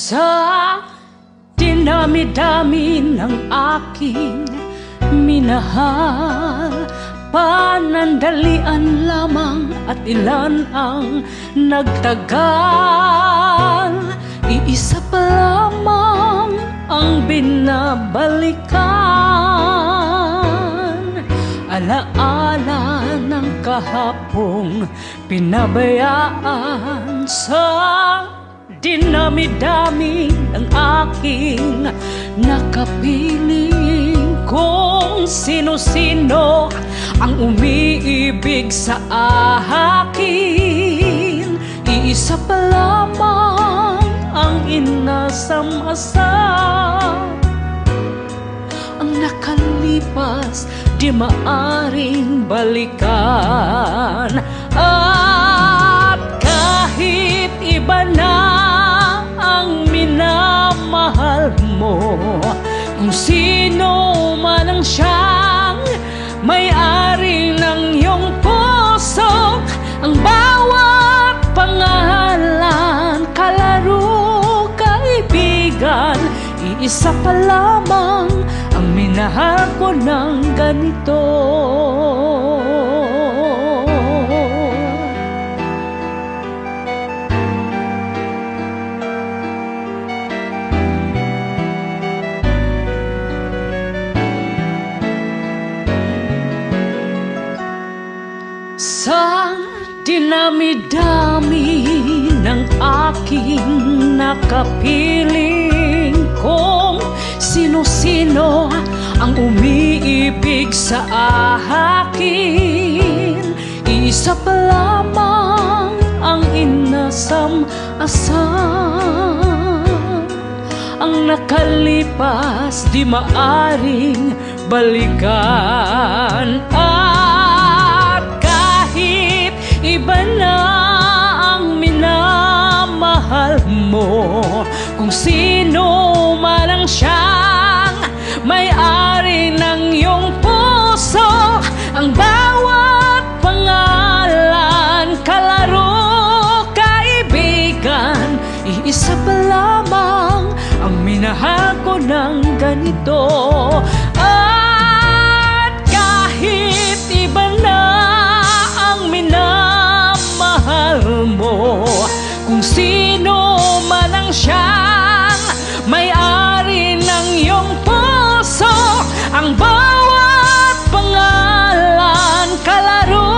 Sa dinami-dami ng aking minahal, panandalian lamang at ilan ang nagtagal. Iisa pa lamang ang binabalikan, alaala ng kahapong pinabayaan. Sa dinami-dami ng aking nakapiling, kung sino-sino ang umiibig sa akin, iisa pa lamang ang inasam-asam. Ang nakalipas di maaring balikan, at kahit iba na ang minamahal mo, kung sino man ang siyang may-ari ng iyong puso, ang bawat pangalan, kalaro, kaibigan, iisa pa lamang ang minahal ko ng ganito. Sa dinami-dami ng aking nakapiling, kung sino-sino ang umiibig sa akin, isa pa lamang ang inasam-asam. Ang nakalipas di maaring balikan, iba na ang minamahal mo, kung sino man ang siyang may-ari ng iyong puso, ang bawat pangalan, kalaro, kaibigan, iisa pa lamang ang minahal ko ng ganito. At kahit iba na ang minamahal mo, kung sino man ang siyang may-ari ng iyong puso, ang bawat pangalan, kalaro,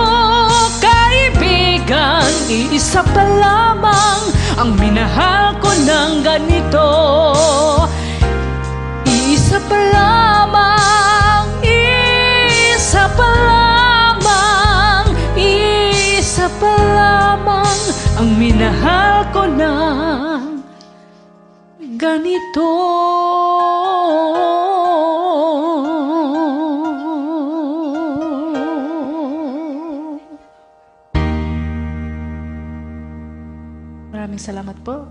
kaibigan, iisa pa lamang ang minahal ko ng ganito. Isa pa lamang, isa pa lamang, isa pa lamang ang minahal ko ng ganito. Maraming salamat po.